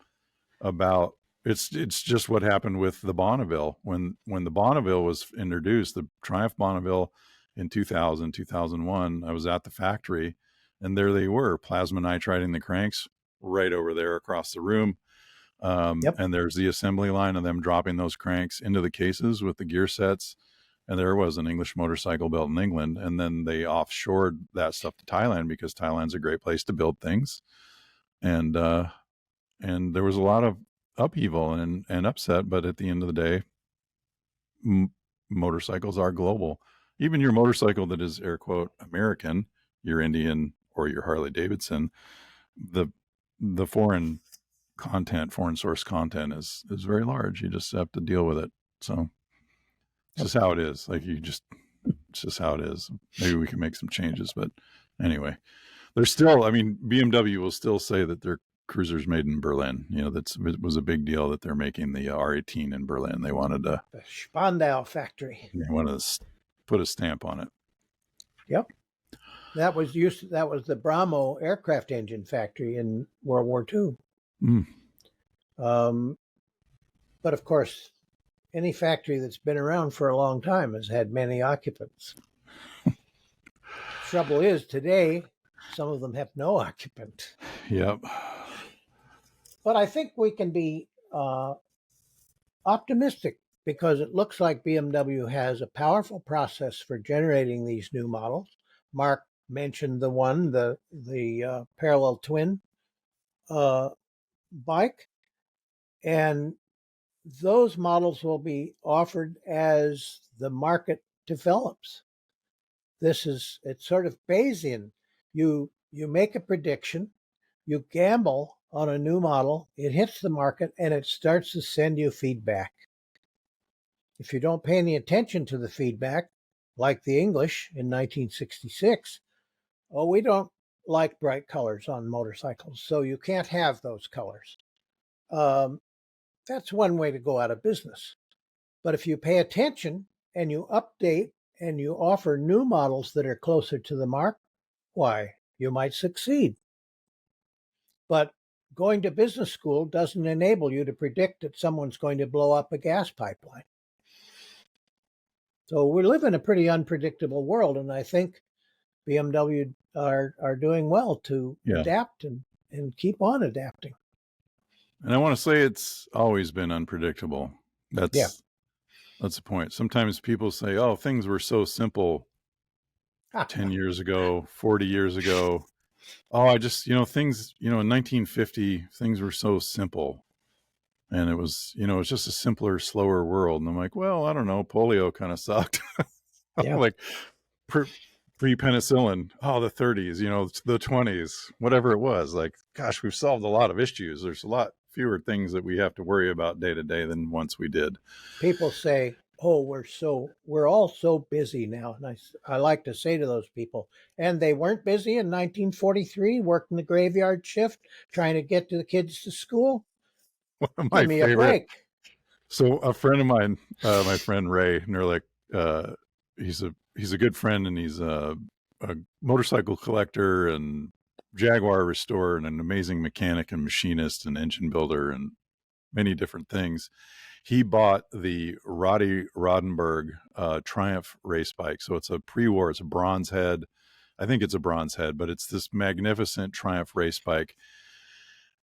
about it's just what happened with the Bonneville when the Bonneville was introduced, the Triumph Bonneville in 2001. I was at the factory, and there they were, plasma nitriding the cranks right over there across the room. And there's the assembly line of them dropping those cranks into the cases with the gear sets. And there was an English motorcycle built in England. And then they offshored that stuff to Thailand, because Thailand's a great place to build things. And there was a lot of upheaval and upset. But at the end of the day, motorcycles are global. Even your motorcycle that is air quote American, your Indian or your Harley Davidson, the foreign source content is very large. You just have to deal with it. So it's just how it is. It's just how it is. Maybe we can make some changes, but anyway, there's still, BMW will still say that their cruisers made in Berlin. It was a big deal that they're making the R18 in Berlin. They wanted the Spandau factory. They wanted to put a stamp on it. Yep. That was the Brahmo aircraft engine factory in World War II. But of course, any factory that's been around for a long time has had many occupants. Trouble is, today, some of them have no occupant. Yep. But I think we can be optimistic because it looks like BMW has a powerful process for generating these new models. Mark mentioned the parallel twin bike, and those models will be offered as the market develops. It's sort of Bayesian. You make a prediction, you gamble on a new model, it hits the market, and it starts to send you feedback. If you don't pay any attention to the feedback, like the English in 1966, oh, we don't like bright colors on motorcycles, so you can't have those colors. That's one way to go out of business. But if you pay attention and you update and you offer new models that are closer to the mark, why, you might succeed. But going to business school doesn't enable you to predict that someone's going to blow up a gas pipeline. So we live in a pretty unpredictable world, and I think BMW are doing well to adapt and keep on adapting. And I want to say it's always been unpredictable. That's the point. Sometimes people say, oh, things were so simple 10 years ago, 40 years ago. Oh, I just, things, in 1950, things were so simple. And it was, it's just a simpler, slower world. And I'm like, well, I don't know. Polio kind of sucked. Like pre-penicillin, the 30s, the 20s, whatever it was. Like, gosh, we've solved a lot of issues. There's a lot fewer things that we have to worry about day to day than once we did. People say, oh, we're all so busy now. And I like to say to those people, and they weren't busy in 1943, working the graveyard shift, trying to get the kids to school. One of my Give me favorite. A break. So a friend of mine, my friend Ray Nerlich, he's a good friend, and he's a motorcycle collector and Jaguar restorer and an amazing mechanic and machinist and engine builder and many different things. He bought the Rody Rodenberg Triumph race bike. So it's a pre-war, it's a bronze head. I think it's a bronze head, but it's this magnificent Triumph race bike.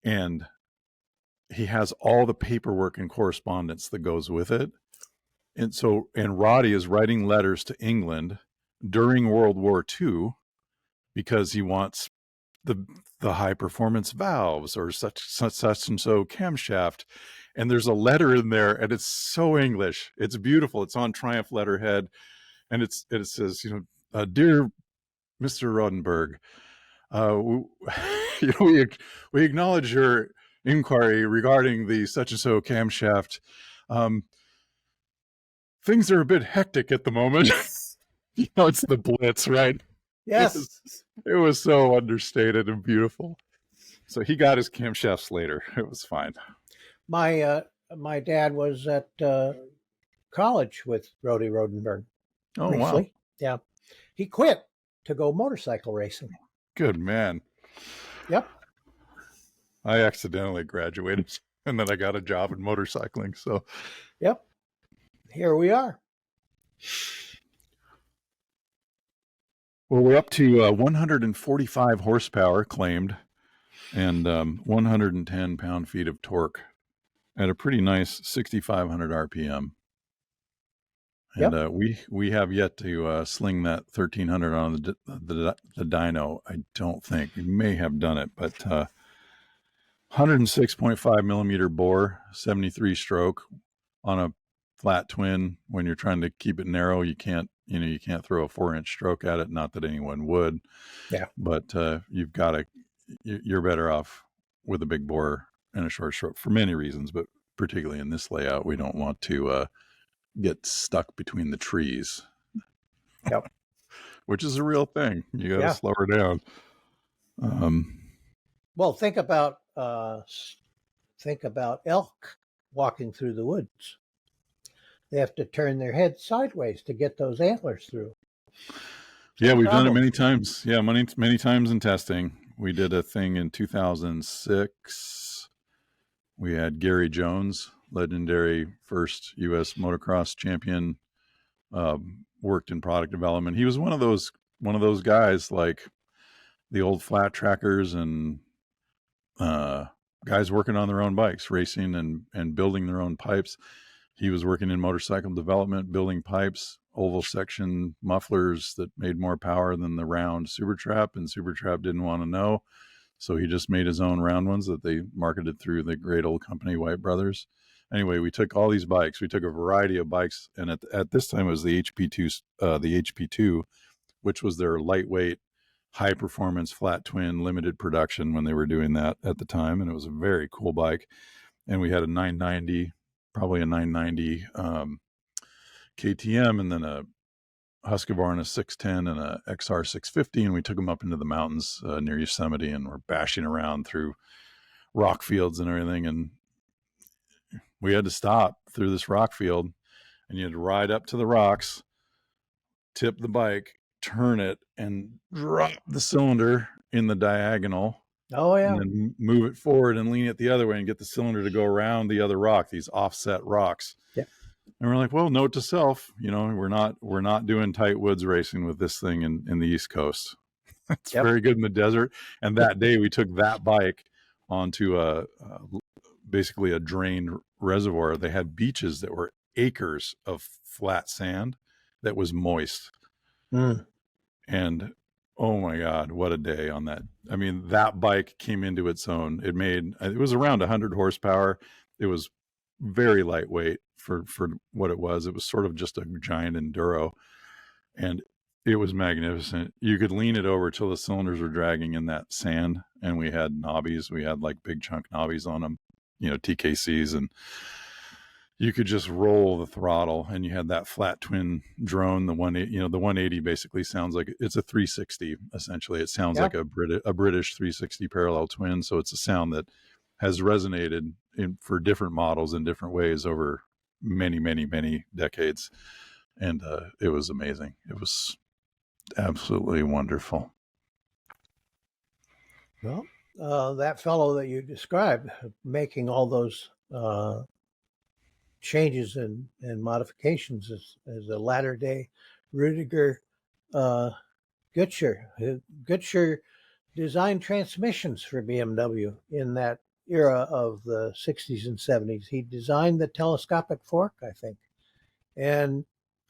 And he has all the paperwork and correspondence that goes with it. And Roddy is writing letters to England during World War II because he wants the high performance valves or such and so camshaft. And there's a letter in there, and it's so English. It's beautiful. It's on Triumph letterhead, and it says, dear Mr. Rodenberg, we acknowledge your inquiry regarding the such and so camshaft. Things are a bit hectic at the moment. It's the Blitz, right? Yes. It was so understated and beautiful. So he got his camshafts later. It was fine. My dad was at college with Rody Rodenberg. Oh, briefly. Wow. Yeah. He quit to go motorcycle racing. Good man. Yep. I accidentally graduated, and then I got a job in motorcycling. So, yep. Here we are. Well, we're up to 145 horsepower claimed and 110 pound-feet of torque at a pretty nice 6,500 RPM. And we have yet to sling that 1,300 on the dyno. I don't think. We may have done it, but 106.5 millimeter bore, 73 stroke on a flat twin. When you're trying to keep it narrow, you can't throw a 4-inch stroke at it. Not that anyone would. Yeah. But you're better off with a big bore and a short stroke for many reasons, but particularly in this layout, we don't want to get stuck between the trees. Yep. Which is a real thing. You got to slow her down. Well, think about elk walking through the woods. They have to turn their head sideways to get those antlers through. Yeah, we've done it many times. Yeah, many times in testing. We did a thing in 2006. We had Gary Jones, legendary first U.S. motocross champion, worked in product development. He was one of those one of those guys like the old flat trackers and guys working on their own bikes, racing and building their own pipes. He was working in motorcycle development, building pipes, oval section mufflers that made more power than the round Super Trap, and Super Trap didn't want to know. So he just made his own round ones that they marketed through the great old company, White Brothers. Anyway, we took all these bikes. We took a variety of bikes, and at this time it was the HP2, which was their lightweight, high performance flat twin limited production when they were doing that at the time, and it was a very cool bike. And we had a 990, probably a 990 KTM, and then a Husqvarna 610 and a XR 650, and we took them up into the mountains near Yosemite, and we're bashing around through rock fields and everything. And we had to stop through this rock field, and you had to ride up to the rocks, tip the bike, turn it, and drop the cylinder in the diagonal. Oh, yeah. And then move it forward and lean it the other way and get the cylinder to go around the other rock, these offset rocks. Yeah. And we're like, well, note to self, we're not doing tight woods racing with this thing in the East Coast. It's very good in the desert. And that day we took that bike onto basically a drained reservoir. They had beaches that were acres of flat sand that was moist. And oh my God, what a day on that. I mean, that bike came into its own. It was around 100 horsepower. It was very lightweight for what it was. It was sort of just a giant enduro, and it was magnificent. You could lean it over till the cylinders were dragging in that sand, and we had knobbies. We had like big chunk knobbies on them, TKCs, and you could just roll the throttle, and you had that flat twin drone. The 180 basically sounds like it's a 360. Essentially, it sounds like a British 360 parallel twin. So it's a sound that has resonated for different models in different ways over many, many, many decades. And it was amazing. It was absolutely wonderful. Well, that fellow that you described, making all those changes and modifications as a latter day Rudiger Gutscher. Gutscher designed transmissions for BMW in that era of the 60s and 70s. He designed the telescopic fork, I think. And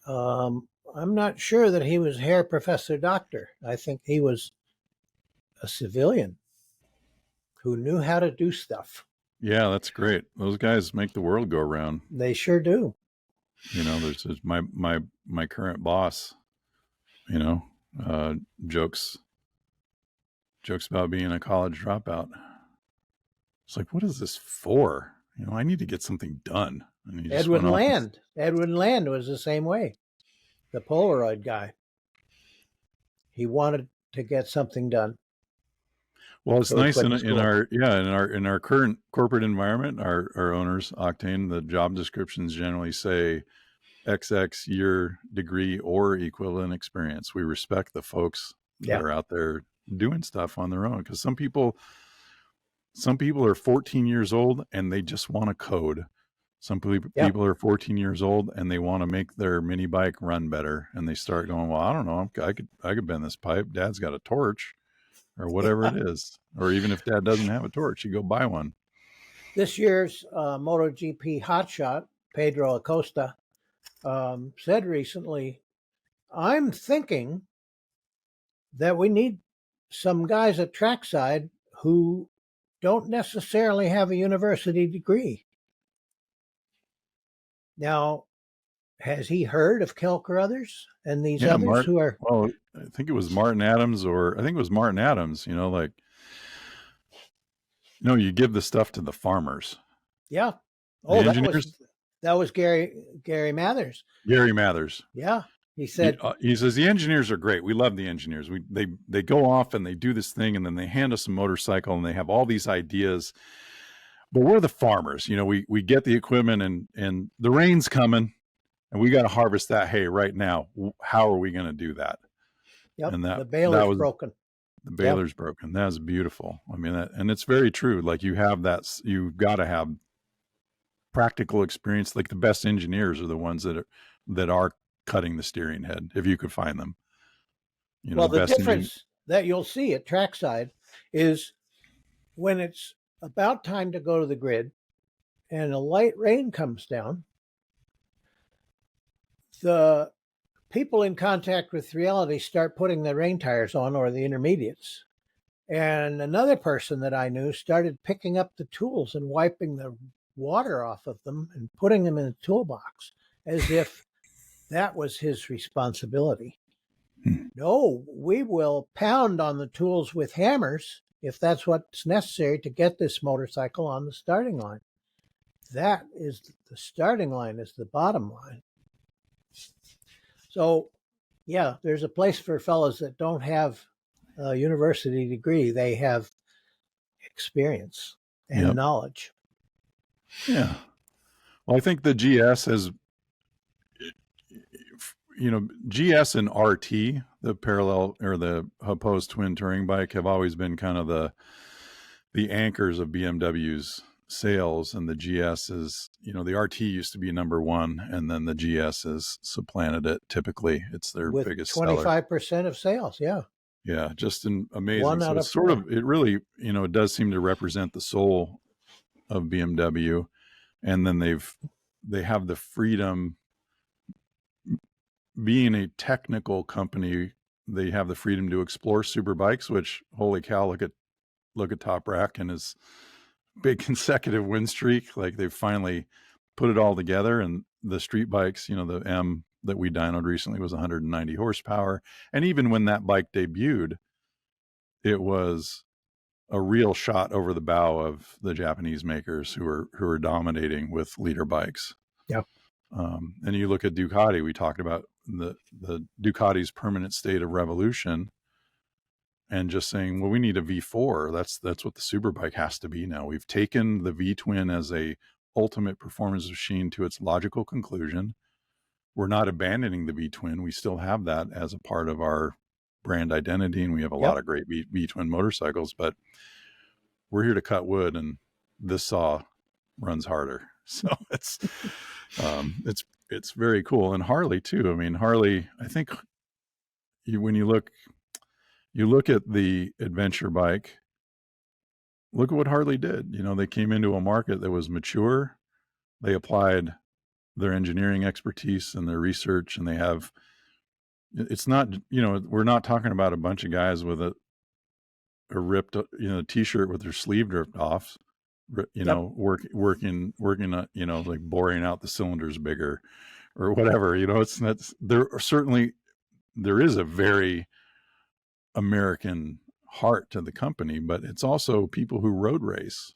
I'm not sure that he was Herr Professor Doctor. I think he was a civilian who knew how to do stuff. Yeah, that's great. Those guys make the world go round. They sure do. There's my current boss, jokes about being a college dropout. It's like, what is this for? I need to get something done. And Edwin Land. Edwin Land was the same way. The Polaroid guy. He wanted to get something done. Well, it's nice in our current corporate environment, our owners, Octane, the job descriptions generally say XX year, degree, or equivalent experience. We respect the folks that are out there doing stuff on their own, because some people are 14 years old and they just want to code. Some people are 14 years old and they want to make their mini bike run better, and they start going, well, I don't know, I could bend this pipe. Dad's got a torch. Or whatever it is. Or even if Dad doesn't have a torch, you go buy one. This year's MotoGP hotshot, Pedro Acosta, said recently, I'm thinking that we need some guys at trackside who don't necessarily have a university degree. Now, has he heard of Kel Carruthers and these others who are... Well, I think it was Martin Adams, you give the stuff to the farmers. Yeah. Oh, that was Gary Mathers. Gary Mathers. Yeah. He said, he says, the engineers are great. We love the engineers. They go off and they do this thing, and then they hand us a motorcycle and they have all these ideas. But we're the farmers. We get the equipment and the rain's coming, and we got to harvest that hay right now. How are we going to do that? Yep. And the baler's broken. The baler's broken. That's beautiful. I mean, and it's very true. Like, you've got to have practical experience. Like, the best engineers are the ones that are cutting the steering head, if you could find them. Well, the best name. difference that you'll see at trackside is when it's about time to go to the grid and a light rain comes down, the people in contact with reality start putting the rain tires on, or the intermediates. And another person that I knew started picking up the tools and wiping the water off of them and putting them in a toolbox as if that was his responsibility. No, we will pound on the tools with hammers if that's what's necessary to get this motorcycle on the starting line. That is the starting line, is the bottom line. So, yeah, there's a place for fellows that don't have a university degree. They have experience and knowledge. Yeah. Well, I think the GS has, GS and RT, the parallel or the opposed twin touring bike, have always been kind of the anchors of BMW's sales. And the GS is, the RT used to be number one, and then the GS has supplanted it. Typically, it's their with biggest 25% of sales. Yeah. Yeah, just amazing. One So out it's of sort four. of, it really, it does seem to represent the soul of BMW. And then they have the freedom, being a technical company, they have the freedom to explore super bikes, which, holy cow, look at Top Rack and his big consecutive win streak. Like, they've finally put it all together. And the street bikes, the M that we dynoed recently was 190 horsepower. And even when that bike debuted, it was a real shot over the bow of the Japanese makers who are dominating with liter bikes. Yeah. And you look at Ducati, we talked about the Ducati's permanent state of revolution, and just saying, well, we need a V4. That's what the superbike has to be now. We've taken the V-twin as a ultimate performance machine to its logical conclusion. We're not abandoning the V-twin. We still have that as a part of our brand identity, and we have a lot of great V-twin motorcycles, but we're here to cut wood, and this saw runs harder. So it's very cool. And Harley too. I mean, Harley, I think when you look at the adventure bike, look at what Harley did. They came into a market that was mature. They applied their engineering expertise and their research, and it's not, we're not talking about a bunch of guys with a ripped, t-shirt with their sleeve ripped off, working, like boring out the cylinders bigger or whatever, there is a very American heart to the company, but it's also people who road race,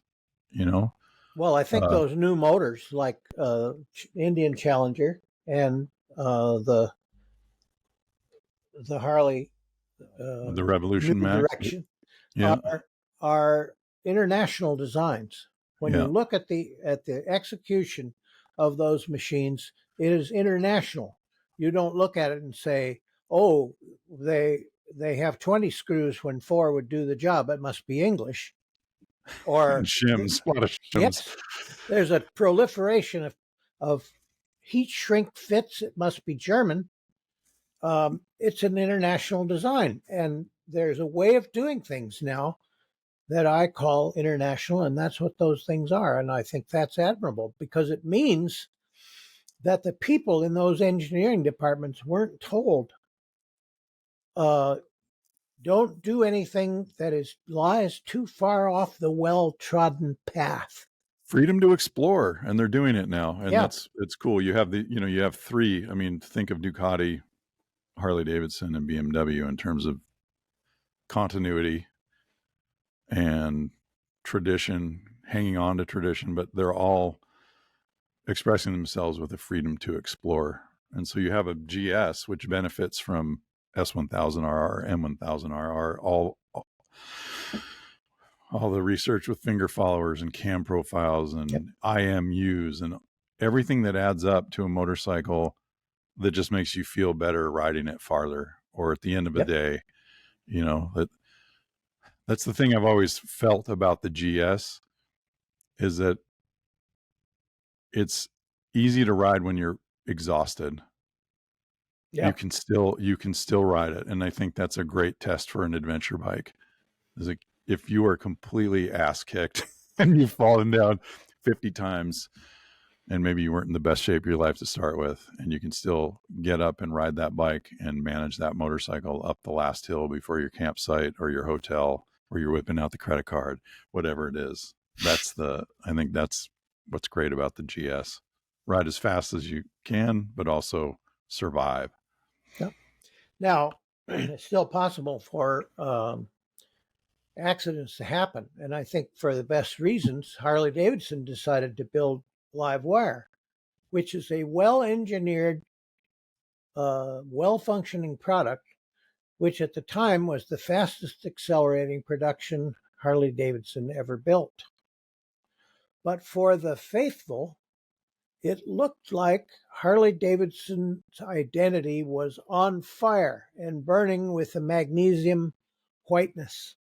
Well, I think those new motors like Indian Challenger and the Harley the Revolution New Max Direction are international designs. When you look at the execution of those machines, it is international. You don't look at it and say, "Oh, they have 20 screws when 4 would do the job. It must be English." Or and shims, a lot of shims. Yes, there's a proliferation of heat shrink fits. It must be German. It's an international design, and there's a way of doing things now that I call international, and that's what those things are. And I think that's admirable, because it means that the people in those engineering departments weren't told, don't do anything that lies too far off the well-trodden path. Freedom to explore, and they're doing it now, and it's cool. You have you have three. I mean, think of Ducati, Harley Davidson, and BMW in terms of continuity and tradition, hanging on to tradition, but they're all expressing themselves with the freedom to explore. And so you have a GS, which benefits from S1000RR, M1000RR, all the research with finger followers and cam profiles and IMUs and everything that adds up to a motorcycle that just makes you feel better riding it farther, or at the end of the day, that's the thing I've always felt about the GS, is that it's easy to ride when you're exhausted. Yeah. you can still ride it. And I think that's a great test for an adventure bike. Is like if you are completely ass kicked and you've fallen down 50 times and maybe you weren't in the best shape of your life to start with, and you can still get up and ride that bike and manage that motorcycle up the last hill before your campsite or your hotel, or you're whipping out the credit card, whatever it is. I think that's what's great about the GS. Ride as fast as you can, but also survive. Yeah. Now, it's still possible for accidents to happen. And I think for the best reasons, Harley Davidson decided to build live wire, which is a well engineered, well functioning product, which at the time was the fastest accelerating production Harley Davidson ever built. But for the faithful, it looked like Harley Davidson's identity was on fire and burning with a magnesium whiteness.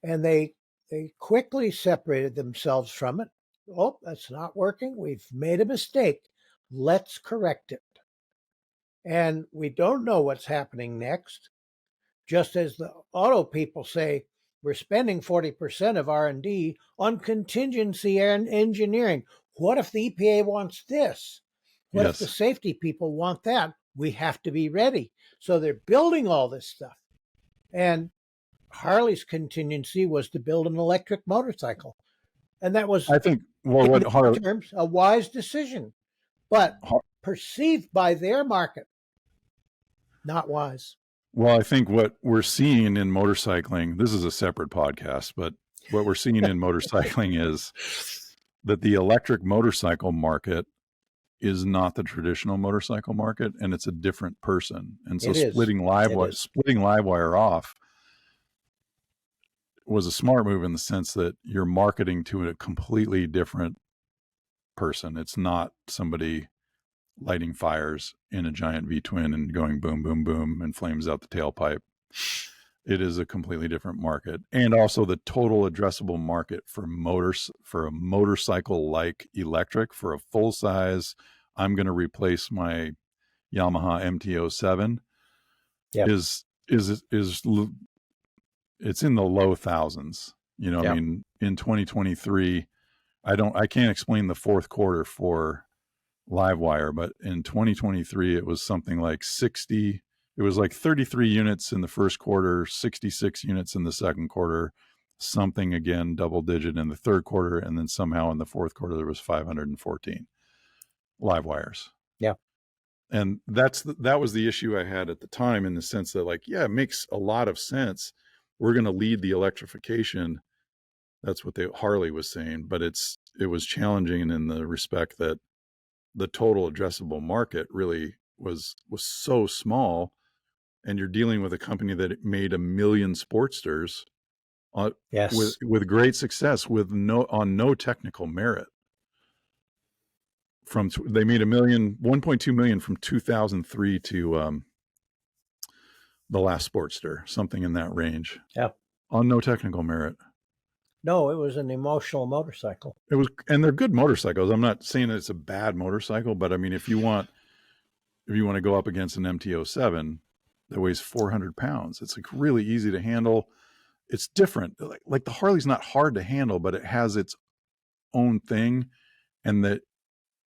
And they quickly separated themselves from it. Oh, that's not working. We've made a mistake. Let's correct it. And we don't know what's happening next. Just as the auto people say, we're spending 40% of R&D on contingency and engineering. What if the EPA wants this? What if the Yes. safety people want that? We have to be ready. So they're building all this stuff. And Harley's contingency was to build an electric motorcycle. And that was, I think, well, in what their Harley, terms, a wise decision, but perceived by their market, not wise. well, I think what we're seeing in motorcycling, this is a separate podcast, but what we're seeing in motorcycling is that the electric motorcycle market is not the traditional motorcycle market, and it's a different person. And so It is. splitting Livewire off was a smart move in the sense that you're marketing to a completely different person. It's not somebody lighting fires in a giant V-twin and going boom, boom, boom, and flames out the tailpipe. It is a completely different market. And also the total addressable market for a motorcycle like electric, for a full size, I'm going to replace my Yamaha MT-07 Yep. is it's in the low thousands. You know, Yep. I mean, in 2023, I can't explain the fourth quarter for Livewire, but in 2023 it was something like 60. It was like 33 units in the first quarter, 66 units in the second quarter, something again double digit in the third quarter, and then somehow in the fourth quarter there was 514 live wires. Yeah. And that was the issue I had at the time, in the sense that, like, yeah, it makes a lot of sense. We're going to lead the electrification. That's what Harley was saying, but it was challenging in the respect that the total addressable market really was so small, and you're dealing with a company that made 1 million Sportsters Yes. with great success on no technical merit. They made 1.2 million from 2003 to the last Sportster, something in that range. Yeah. On no technical merit. No, it was an emotional motorcycle. And they're good motorcycles. I'm not saying that it's a bad motorcycle, but I mean, if you want to go up against an MT-07 that weighs 400 pounds, it's like really easy to handle. It's different. Like the Harley's not hard to handle, but it has its own thing, and that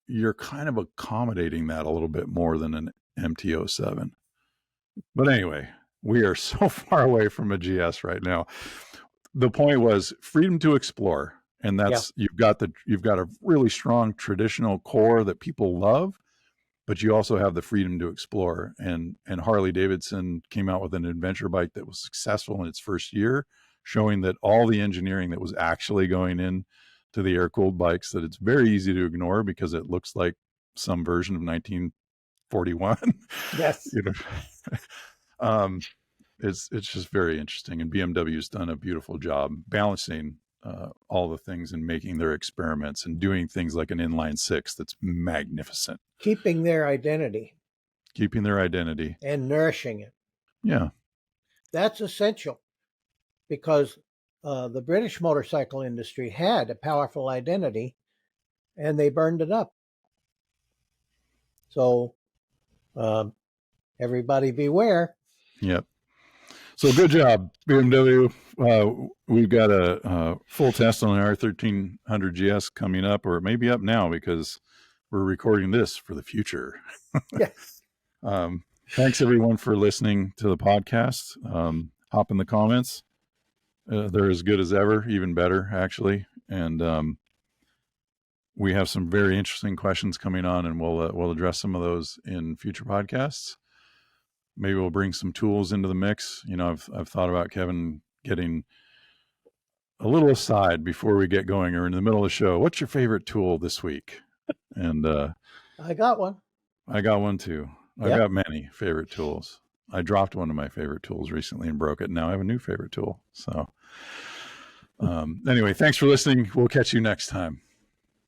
you're kind of accommodating that a little bit more than an MT-07. But anyway, we are so far away from a GS right now. The point was freedom to explore, and that's you've got a really strong traditional core that people love, but you also have the freedom to explore. And Harley Davidson came out with an adventure bike that was successful in its first year, showing that all the engineering that was actually going in to the air-cooled bikes, that it's very easy to ignore because it looks like some version of 1941. Yes. You know, it's just very interesting, and BMW's done a beautiful job balancing all the things and making their experiments and doing things like an inline six that's magnificent. Keeping their identity and nourishing it. Yeah. That's essential, because the British motorcycle industry had a powerful identity and they burned it up. So everybody beware. Yep. So good job, BMW. We've got a full test on the R1300 GS coming up, or it may be up now because we're recording this for the future. Yes. Thanks everyone for listening to the podcast. Hop in the comments. They're as good as ever, even better actually. And we have some very interesting questions coming on, and we'll address some of those in future podcasts. Maybe we'll bring some tools into the mix. You know, I've thought about, Kevin, getting a little aside before we get going or in the middle of the show. What's your favorite tool this week? And I got one. I got one too. Yep. I've got many favorite tools. I dropped one of my favorite tools recently and broke it. Now I have a new favorite tool. So anyway, thanks for listening. We'll catch you next time.